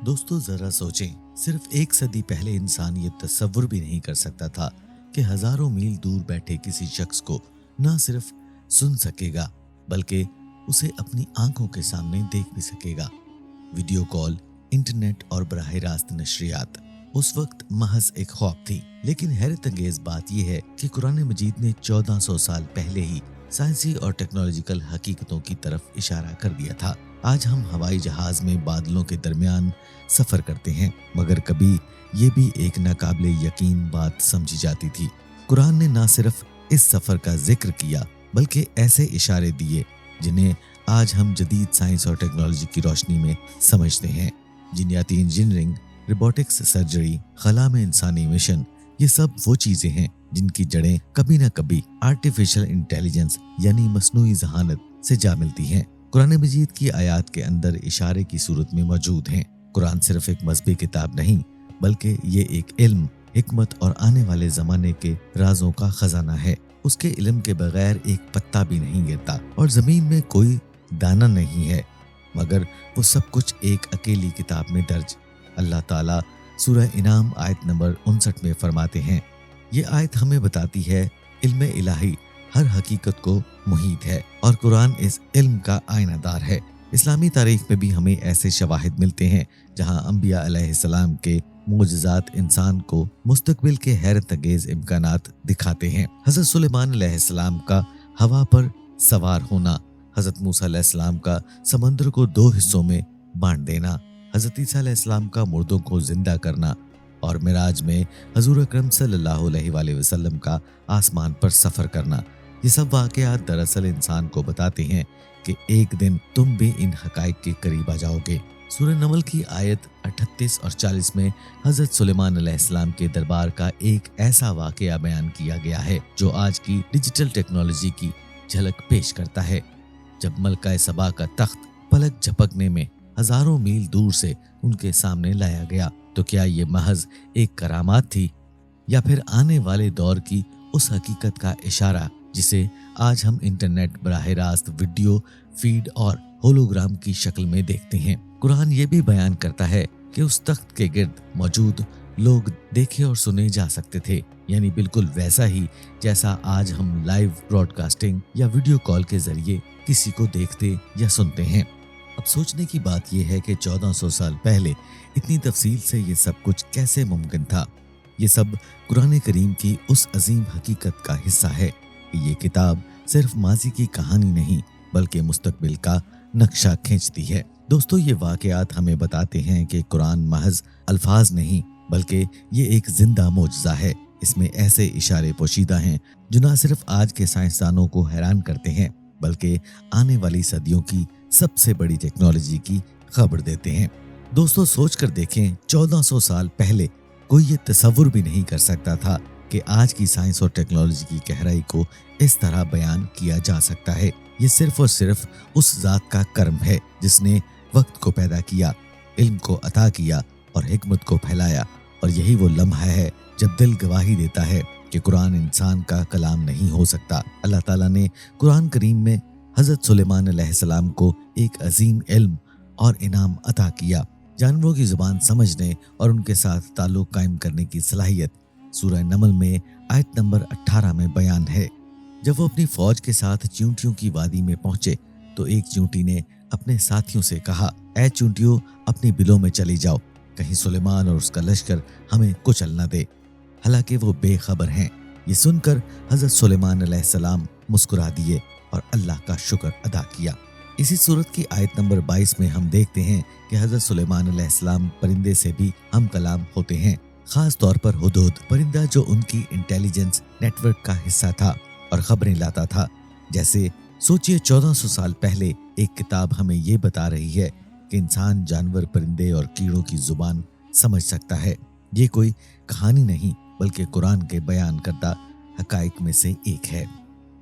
दोस्तों जरा सोचें, सिर्फ एक सदी पहले इंसान ये तस्वुर भी नहीं कर सकता था कि हजारों मील दूर बैठे किसी शख्स को न सिर्फ सुन सकेगा बल्कि उसे अपनी आंखों के सामने देख भी सकेगा। वीडियो कॉल, इंटरनेट और बराह रास्त नशरियात उस वक्त महज एक ख्वाब थी। लेकिन हैरत अंगेज बात यह है कि कुरान मजीद ने 1400 साल पहले ही साइंसी और टेक्नोलॉजिकल हकीकतों की तरफ इशारा कर दिया था। आज हम हवाई जहाज में बादलों के दरमियान सफर करते हैं, मगर कभी ये भी एक नाकाबिले यकीन बात समझी जाती थी। कुरान ने न सिर्फ इस सफर का जिक्र किया बल्कि ऐसे इशारे दिए जिन्हें आज हम जदीद साइंस और टेक्नोलॉजी की रोशनी में समझते हैं। जीनियाती इंजीनियरिंग, रोबोटिक्स, सर्जरी, खला में इंसानी मिशन, ये सब वो चीजें हैं जिनकी जड़ें कभी न कभी आर्टिफिशियल इंटेलिजेंस यानी मसनूई ज़हानत से जा मिलती हैं। कुरान मजीद की आयात के अंदर इशारे की सूरत में मौजूद हैं। कुरान सिर्फ एक मज़हबी किताब नहीं बल्कि ये एक इल्म, हिकमत और आने वाले ज़माने के राजों का खजाना है। उसके इल्म के बगैर एक पत्ता भी नहीं गिरता और ज़मीन में कोई दाना नहीं है, मगर वो सब कुछ एक अकेली किताब में दर्ज। अल्लाह ताला सूरह इनाम आयत नंबर 59 में फरमाते हैं, ये आयत हमें बताती है इल्म इलाही हर हकीकत को मुहीत है और कुरान इस इल्म का आईनादार है। इस्लामी तारीख में भी हमें ऐसे शवाहिद मिलते हैं जहां अंबिया अलैहिस्सलाम के मोजज़ात इंसान को मुस्तकबिल के हैरत अंगेज इम्कानात दिखाते हैं। हज़रत सुलेमान अलैहिस्सलाम का हवा पर सवार होना, हज़रत मूसा अलैहिस्सलाम का समंदर को 2 हिस्सों में बांट देना, हज़रत ईसा अलैहिस्सलाम का मुर्दों को जिंदा करना और मिराज में हजूर अकरम सल्लल्लाहु अलैहि वसल्लम का आसमान पर सफर करना। ये सब वाक़यात दरअसल इंसान को बताते हैं कि एक दिन तुम भी इन हकाइक के करीब आ जाओगे। सूरह नमल की आयत 38 और 40 में हज़रत सुलेमान अलैहिस्सलाम के दरबार का एक ऐसा वाक़या बयान किया गया है जो आज की डिजिटल टेक्नोलॉजी की झलक पेश करता है। जब मलका सबा का तख्त पलक झपकने में हजारों मील दूर से उनके सामने लाया गया, तो क्या ये महज एक करामात थी या फिर आने वाले दौर की उस हकीकत का इशारा जिसे आज हम इंटरनेट, बराह रास्त वीडियो फीड और होलोग्राम की शक्ल में देखते हैं। कुरान ये भी बयान करता है कि उस तख्त के गिर्द मौजूद लोग देखे और सुने जा सकते थे, यानी बिल्कुल वैसा ही जैसा आज हम लाइव ब्रॉडकास्टिंग या वीडियो कॉल के जरिए किसी को देखते या सुनते हैं। अब सोचने की बात यह है कि 1400 साल पहले इतनी तफसील से ये सब कुछ कैसे मुमकिन था। ये सब कुरान करीम की उस अजीम हकीकत का हिस्सा है कि ये किताब सिर्फ माजी की कहानी नहीं बल्कि मुस्तकबिल का नक्शा खींचती है। दोस्तों, ये वाक़यात हमें बताते हैं कि कुरान महज अल्फाज नहीं बल्कि ये एक जिंदा मोजज़ा है। इसमें ऐसे इशारे पोशीदा हैं जो न सिर्फ आज के साइंसदानों को हैरान करते हैं बल्कि आने वाली सदियों की सबसे बड़ी टेक्नोलॉजी की खबर देते हैं। दोस्तों, सोच कर देखें, 1400 साल पहले कोई ये तस्वुर भी नहीं कर सकता था कि आज की साइंस और टेक्नोलॉजी की गहराई को इस तरह बयान किया जा सकता है। ये सिर्फ और सिर्फ उस जात का कर्म है जिसने वक्त को पैदा किया, इल्म को अता किया और हिकमत को फैलाया। और यही वो लम्हा है जब दिल गवाही देता है कि कुरान इंसान का कलाम नहीं हो सकता। अल्लाह ताला ने कुरान करीम में हज़रत सुलेमान अलैहिस्सलाम को एक अजीम इल्म और इनाम अता किया। जानवरों की ज़ुबान समझने और उनके साथ ताल्लुक़ कायम करने की सलाहियत सूरह नमल में आयत नंबर 18 में बयान है। जब वो अपनी फौज के साथ चींटियों की वादी में पहुंचे तो एक चींटी ने अपने साथियों से कहा, ऐ चींटियों, अपनी बिलों में चली जाओ, कहीं सुलेमान और उसका लश्कर हमें कुचल न दे। हालांकि वो बेखबर हैं। ये सुनकर हज़रत सुलेमान अलैहिस्सलाम मुस्कुरा दिए और अल्लाह का शुक्र अदा किया। इसी सूरत की आयत नंबर 22 में हम देखते हैं कि हज़रत सुलेमान अलैहिस्सलाम परिंदे से भी हम कलाम होते हैं, खास तौर पर हुदूद परिंदा जो उनकी इंटेलिजेंस नेटवर्क का हिस्सा था और खबरें लाता था। जैसे सोचिए, 1400 साल पहले एक किताब हमें ये बता रही है कि इंसान, जानवर, परिंदे और कीड़ों की जुबान समझ सकता है। ये कोई कहानी नहीं बल्कि कुरान के बयान करदा हकाइक में से एक है।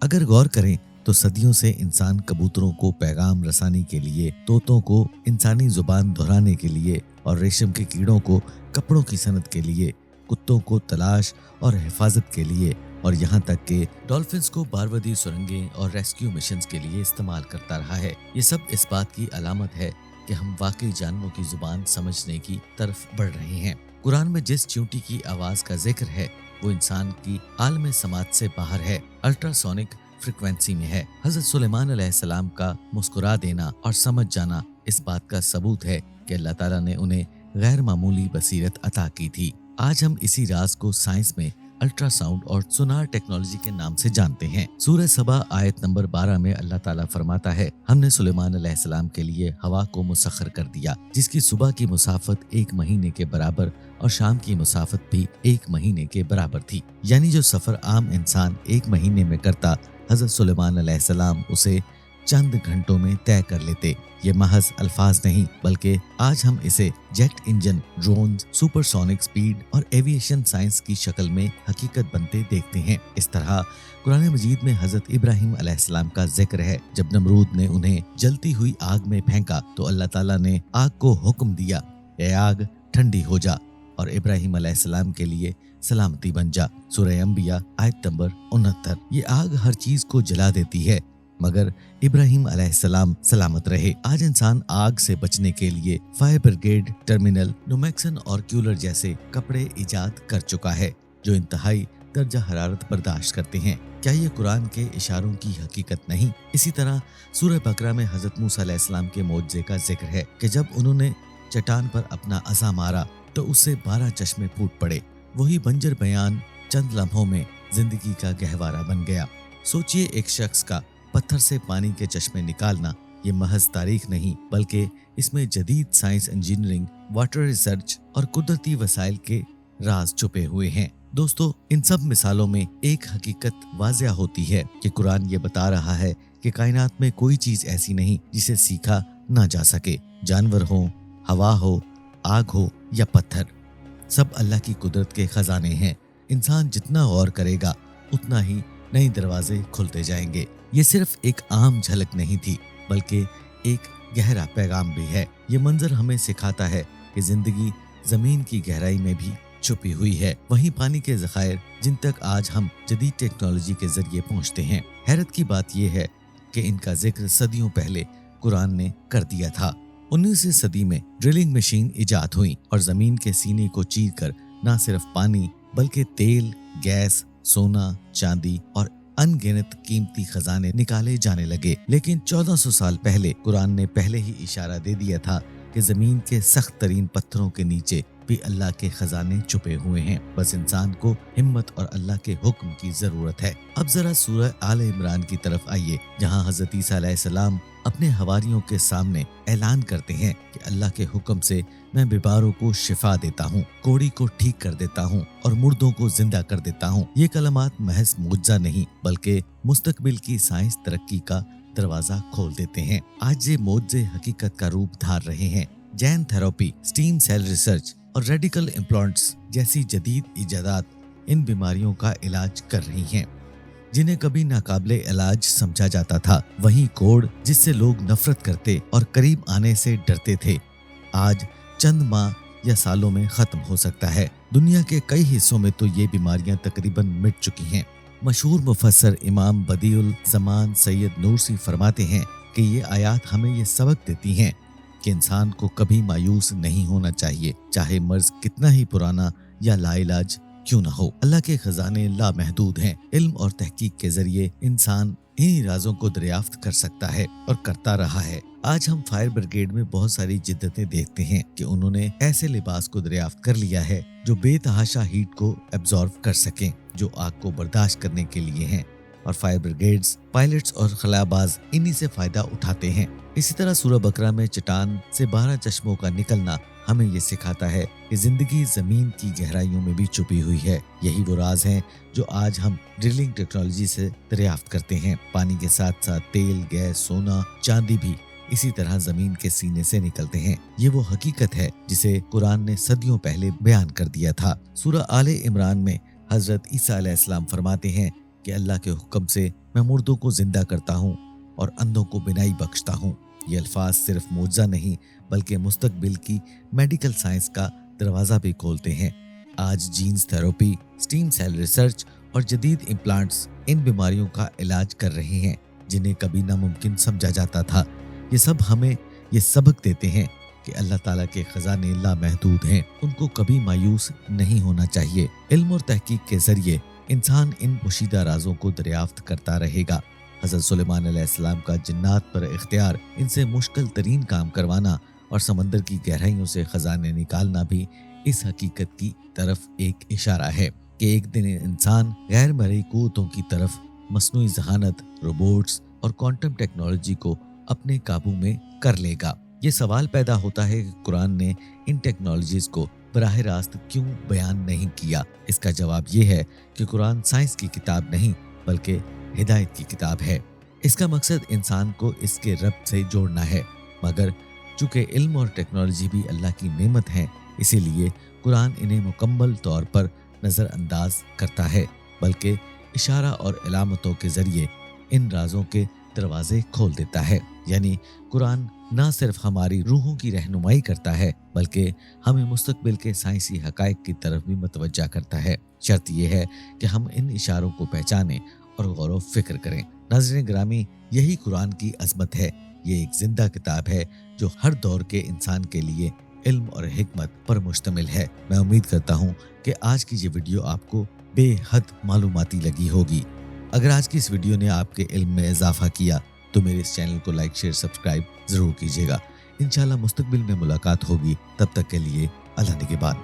अगर गौर करें तो सदियों से इंसान कबूतरों को पैगाम रसानी के लिए, तोतों को इंसानी जुबान दोहराने के लिए और रेशम के कीड़ों को कपड़ों की सनत के लिए, कुत्तों को तलाश और हिफाजत के लिए और यहाँ तक कि डॉल्फिन्स को बारवदी सुरंगें और रेस्क्यू मिशंस के लिए इस्तेमाल करता रहा है। ये सब इस बात की अलामत है कि हम वाकई जानवरों की जुबान समझने की तरफ बढ़ रहे हैं। कुरान में जिस चींटी की आवाज का जिक्र है वो इंसान की आलम समात से बाहर है, अल्ट्रासोनिक फ्रिक्वेंसी में है। हजरत सुलेमान अलैहिस्सलाम का मुस्कुरा देना और समझ जाना इस बात का सबूत है कि अल्लाह ताला ने उन्हें गैर मामूली बसीरत अता की थी। आज हम इसी राज को साइंस में अल्ट्रासाउंड और सोनार टेक्नोलॉजी के नाम से जानते हैं। सूरह सबा आयत नंबर 12 में अल्लाह ताला फरमाता है, हमने सुलेमान अलैहिस्सलाम के लिए हवा को मुसख्खर कर दिया जिसकी सुबह की मुसाफत 1 महीने के बराबर और शाम की मुसाफत भी 1 महीने के बराबर थी। यानी जो सफर आम इंसान 1 महीने में करता, हजरत सुलेमान अलैहिस्सलाम उसे चंद घंटों में तय कर लेते। ये महज अल्फाज नहीं बल्कि आज हम इसे jet engine, drone, supersonic speed और एविएशन साइंस की शक्ल में हकीकत बनते देखते हैं। इस तरह कुरान मजीद में हजरत इब्राहिम अलैहिस्सलाम का जिक्र है। जब नमरूद ने उन्हें जलती हुई आग में फेंका तो अल्लाह ताला ने आग को हुक्म दिया, ए आग ठंडी हो जा और इब्राहिम अलैहिस्सलाम के लिए सलामती बन जा। सूरह अंबिया आयत नंबर 69। ये आग हर चीज को जला देती है मगर इब्राहिम अलैहिस्सलाम सलामत रहे। आज इंसान आग से बचने के लिए फायर ब्रिगेड, टर्मिनल, नोमैक्सन और कूलर जैसे कपड़े इजाद कर चुका है जो इंतहाई दर्जा हरारत बर्दाश्त करते हैं। क्या ये कुरान के इशारों की हकीकत नहीं? इसी तरह सूरह बकरा में हजरत मूसा अलैहिस्सलाम के मौजज़े का जिक्र है कि जब उन्होंने चट्टान पर अपना असा मारा तो उससे 12 चश्मे फूट पड़े। वही बंजर बयान चंद लम्हों में जिंदगी का गहवारा बन गया। सोचिए, एक शख्स का पत्थर से पानी के चश्मे निकालना, ये महज तारीख नहीं बल्कि इसमें जदीद साइंस, इंजीनियरिंग, वाटर रिसर्च और कुदरती वसाइल के राज छुपे हुए हैं। दोस्तों, इन सब मिसालों में एक हकीकत वाज़िया होती है कि कुरान ये बता रहा है कि कायनात में कोई चीज ऐसी नहीं जिसे सीखा ना जा सके। जानवर हो, हवा हो, आग हो या पत्थर, सब अल्लाह की कुदरत के खजाने हैं। इंसान जितना गौर करेगा उतना ही नए दरवाजे खुलते जाएंगे। ये सिर्फ एक आम झलक नहीं थी बल्कि एक गहरा पैगाम भी है। ये मंजर हमें सिखाता है कि जिंदगी जमीन की गहराई में भी छुपी हुई है। वहीं पानी के ज़खायर जिन तक आज हम जदीद टेक्नोलॉजी के जरिए पहुंचते हैं। हैरत की बात यह है कि इनका जिक्र सदियों पहले कुरान ने कर दिया था। 19वीं सदी में ड्रिलिंग मशीन इजाद हुई और जमीन के सीने को चीरकर न सिर्फ पानी बल्कि तेल, गैस, सोना, चांदी और अनगिनत कीमती खजाने निकाले जाने लगे। लेकिन 1400 साल पहले कुरान ने पहले ही इशारा दे दिया था कि जमीन के सख्त तरीन पत्थरों के नीचे भी अल्लाह के खजाने छुपे हुए हैं। बस इंसान को हिम्मत और अल्लाह के हुक्म की जरूरत है। अब जरा सूरह आले इमरान की तरफ आइए, जहां हजरत ईसा अलैहिस्सलाम अपने हवारियों के सामने ऐलान करते हैं कि अल्लाह के हुक्म से मैं बीमारों को शिफा देता हूँ, कोढ़ी को ठीक कर देता हूँ और मुर्दों को जिंदा कर देता हूँ। ये कलमात महज मुअज्जा नहीं बल्कि मुस्तकबिल की साइंस तरक्की का दरवाजा खोल देते हैं। आज ये मुअज्जे हकीकत का रूप धार रहे हैं। Gene therapy, stem cell research और रेडिकल इम्प्लांट्स जैसी जदीद इजादात इन बीमारियों का इलाज कर रही हैं जिन्हें कभी नाकाबिले इलाज समझा जाता था। वहीं कोढ़ जिससे लोग नफरत करते और करीब आने से डरते थे, आज चंद माह या सालों में खत्म हो सकता है। दुनिया के कई हिस्सों में तो ये बीमारियां तकरीबन मिट चुकी हैं। मशहूर मुफस्सर इमाम बदीउल ज़मान सैयद नूरसी फरमाते हैं कि ये आयात हमें ये सबक देती हैं कि इंसान को कभी मायूस नहीं होना चाहिए, चाहे मर्ज कितना ही पुराना या लाइलाज क्यों ना हो। अल्लाह के खजाने लामहदूद हैं। इल्म और तहकीक के जरिए इंसान इन्हीं राजों को दरियाफ्त कर सकता है और करता रहा है। आज हम फायर ब्रिगेड में बहुत सारी जिद्दतें देखते हैं कि उन्होंने ऐसे लिबास को दरियाफ्त कर लिया है जो बेतहाशा हीट को एब्जॉर्ब कर सकें, जो आग को बर्दाश्त करने के लिए हैं, और फायर ब्रिगेड्स, पायलट्स और खलाबाज इन्हीं से फायदा उठाते हैं। इसी तरह सूरह बकरा में चट्टान से 12 चश्मों का निकलना हमें ये सिखाता है कि जिंदगी जमीन की गहराइयों में भी छुपी हुई है। यही वो राज हैं जो आज हम ड्रिलिंग टेक्नोलॉजी से दरियाफ्त करते हैं। पानी के साथ साथ तेल, गैस, सोना, चांदी भी इसी तरह जमीन के सीने से निकलते हैं। ये वो हकीकत है जिसे कुरान ने सदियों पहले बयान कर दिया था। सूरह आले इमरान में हजरत ईसा अलैहिस्सलाम फरमाते हैं कि अल्लाह के हुक्म से मैं मुर्दों को जिंदा करता हूँ और अंधों को बिनाई बख्शता हूँ। ये अल्फाज सिर्फ मुअज्जा नहीं बल्कि मुस्तकबिल की मेडिकल साइंस का दरवाजा भी खोलते हैं। आज genes therapy, stem cell research और जदीद इम्प्लांट्स इन बीमारियों का इलाज कर रहे हैं जिन्हें कभी नामुमकिन समझा जाता था। ये सब हमें ये सबक देते हैं कि अल्लाह ताला के खजाने लामहदूद हैं, उनको कभी मायूस नहीं होना चाहिए। इल्म और तहकीक के जरिए इंसान इन पोशीदा राजों को दरियाफ्त करता रहेगा। हज़रत सुलेमान अलैहिस्सलाम का जिन्नात पर इख्तियार, इनसे मुश्किल तरीन काम करवाना और समंदर की गहराइयों से खजाने निकालना भी इस हकीकत की तरफ एक इशारा है कि एक दिन इंसान गैर मरई कुव्वतों की तरफ मस्नूई ज़हानत, रोबोट्स और क्वांटम टेक्नोलॉजी को अपने काबू में कर लेगा। ये सवाल पैदा होता है कि कुरान ने इन टेक्नोलॉजीज को बराह रास्त क्यों बयान नहीं किया। इसका जवाब ये है कि कुरान साइंस की किताब नहीं बल्कि हिदायत की किताब है। इसका मकसद इंसान को इसके रब से जोड़ना है, मगर चूंकि इल्म और टेक्नोलॉजी भी अल्लाह की नेमत हैं, इसीलिए कुरान इन्हें मुकम्मल तौर पर नज़रअंदाज करता है, बल्कि इशारा और अलामतों के जरिए इन राजों के दरवाजे खोल देता है। यानी कुरान न सिर्फ हमारी रूहों की रहनुमाई करता है बल्कि हमें मुस्तकबिल के साइंसी हकायक की तरफ भी मतवज्जा करता है। शर्त यह है कि हम इन इशारों को पहचानें और गौर व फिक्र करें। नाज़रीन गिरामी, यही कुरान की अज़मत है। ये एक जिंदा किताब है जो हर दौर के इंसान के लिए इल्म और हिकमत पर मुश्तमिल है। मैं उम्मीद करता हूँ कि आज की ये वीडियो आपको बेहद मालूमाती लगी होगी। अगर आज की इस वीडियो ने आपके इल्म में इजाफा किया तो मेरे इस चैनल को लाइक, शेयर, सब्सक्राइब जरूर कीजिएगा। इंशाल्लाह मुस्तकबिल में मुलाकात होगी। तब तक के लिए अल्लाह निगहबान।